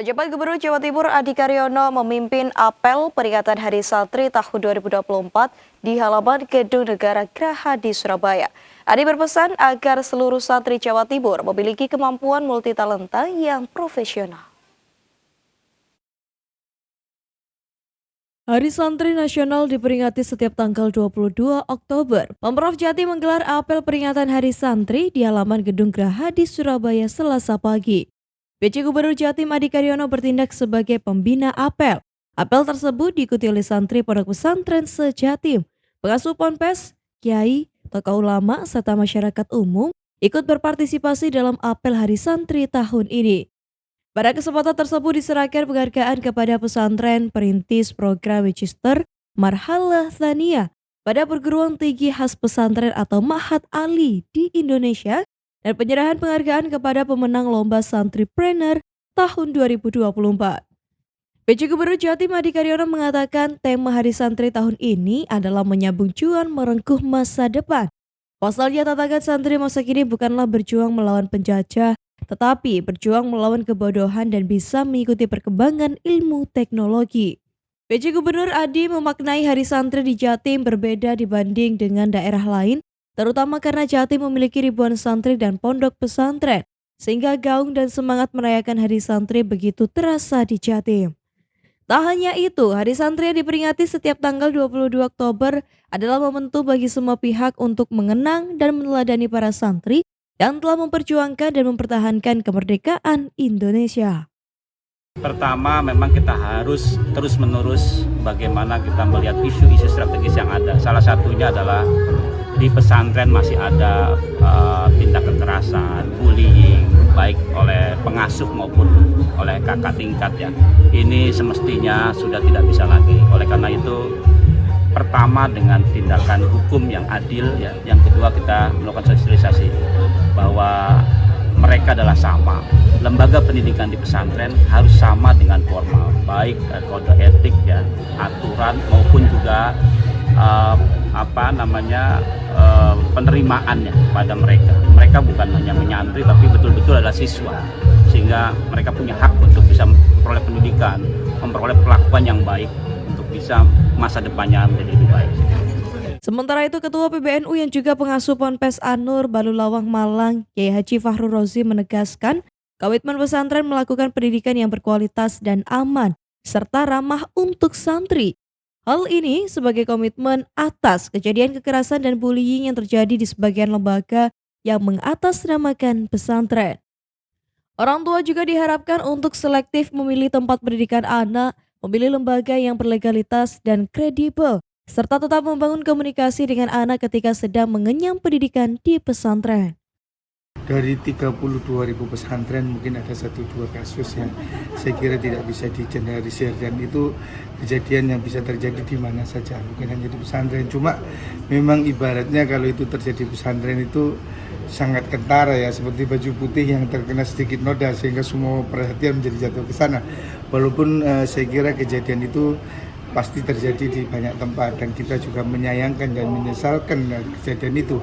Pejabat Gubernur Jawa Timur Adi Karyono memimpin apel peringatan Hari Santri tahun 2024 di halaman Gedung Negara Graha di Surabaya. Adi berpesan agar seluruh santri Jawa Timur memiliki kemampuan multitalenta yang profesional. Hari Santri Nasional diperingati setiap tanggal 22 Oktober. Pemprov Jatim menggelar apel peringatan Hari Santri di halaman Gedung Graha di Surabaya Selasa pagi. PJ Gubernur Jatim Adi Karyono bertindak sebagai pembina apel. Apel tersebut diikuti oleh santri pondok pesantren se-Jatim, pengasuh ponpes, kiai, tokoh ulama, serta masyarakat umum ikut berpartisipasi dalam apel Hari Santri tahun ini. Pada kesempatan tersebut diserahkan penghargaan kepada pesantren perintis program Magister Marhalah Tsaniyah pada perguruan tinggi khas pesantren atau Mahat Ali di Indonesia dan penyerahan penghargaan kepada pemenang Lomba Santripreneur tahun 2024. PJ Gubernur Jatim Adi Karyono mengatakan tema Hari Santri tahun ini adalah menyambung cuan merengkuh masa depan. Pasalnya tantangan santri masa kini bukanlah berjuang melawan penjajah, tetapi berjuang melawan kebodohan dan bisa mengikuti perkembangan ilmu teknologi. PJ Gubernur Adi memaknai Hari Santri di Jatim berbeda dibanding dengan daerah lain, terutama karena Jatim memiliki ribuan santri dan pondok pesantren, sehingga gaung dan semangat merayakan Hari Santri begitu terasa di Jatim. Tak hanya itu, Hari Santri yang diperingati setiap tanggal 22 Oktober adalah momentum bagi semua pihak untuk mengenang dan meneladani para santri yang telah memperjuangkan dan mempertahankan kemerdekaan Indonesia. Pertama, memang kita harus terus-menerus bagaimana kita melihat isu-isu strategis yang ada. Salah satunya adalah di pesantren masih ada tindak kekerasan, bullying, baik oleh pengasuh maupun oleh kakak tingkat ya. Ini semestinya sudah tidak bisa lagi. Oleh karena itu, pertama dengan tindakan hukum yang adil ya. Yang kedua kita melakukan sosialisasi bahwa mereka adalah sama. Lembaga pendidikan di pesantren harus sama dengan formal, baik kode etik ya, aturan maupun juga penerimaannya pada mereka. Mereka bukan hanya menyantri tapi betul-betul adalah siswa, sehingga mereka punya hak untuk bisa memperoleh pendidikan, memperoleh perlakuan yang baik untuk bisa masa depannya menjadi lebih baik. Sementara itu, Ketua PBNU yang juga pengasuh Ponpes An-Nur Balulawang Malang, Kiai Haji Fahru Rozi menegaskan komitmen pesantren melakukan pendidikan yang berkualitas dan aman, serta ramah untuk santri. Hal ini sebagai komitmen atas kejadian kekerasan dan bullying yang terjadi di sebagian lembaga yang mengatasnamakan pesantren. Orang tua juga diharapkan untuk selektif memilih tempat pendidikan anak, memilih lembaga yang berlegalitas dan kredibel, serta tetap membangun komunikasi dengan anak ketika sedang mengenyam pendidikan di pesantren. Dari 32.000 pesantren mungkin ada 1-2 kasus yang saya kira tidak bisa digeneralisir, dan itu kejadian yang bisa terjadi di mana saja, bukan hanya di pesantren. Cuma memang ibaratnya kalau itu terjadi di pesantren itu sangat kentara ya, seperti baju putih yang terkena sedikit noda sehingga semua perhatian menjadi jatuh ke sana. Walaupun saya kira kejadian itu pasti terjadi di banyak tempat dan kita juga menyayangkan dan menyesalkan kejadian itu.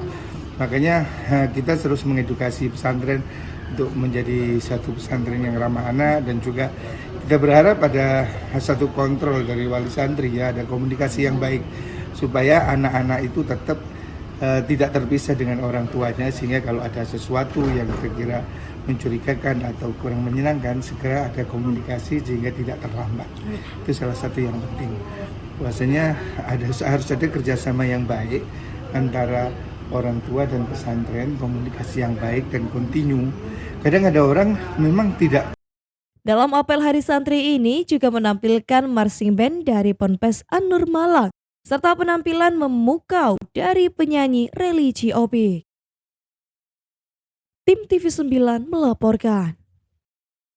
Makanya kita terus mengedukasi pesantren untuk menjadi satu pesantren yang ramah anak, dan juga kita berharap ada satu kontrol dari wali santri ya, ada komunikasi yang baik supaya anak-anak itu tetap tidak terpisah dengan orang tuanya, sehingga kalau ada sesuatu yang kira-kira mencurigakan atau kurang menyenangkan, segera ada komunikasi sehingga tidak terlambat. Itu salah satu yang penting. Bahwasanya harus ada kerjasama yang baik antara orang tua dan pesantren, komunikasi yang baik dan kontinu. Kadang ada orang memang tidak. Dalam apel Hari Santri ini juga menampilkan marching band dari Ponpes An-Nur Malang, serta penampilan memukau dari penyanyi religi Opik. Tim TV9 melaporkan.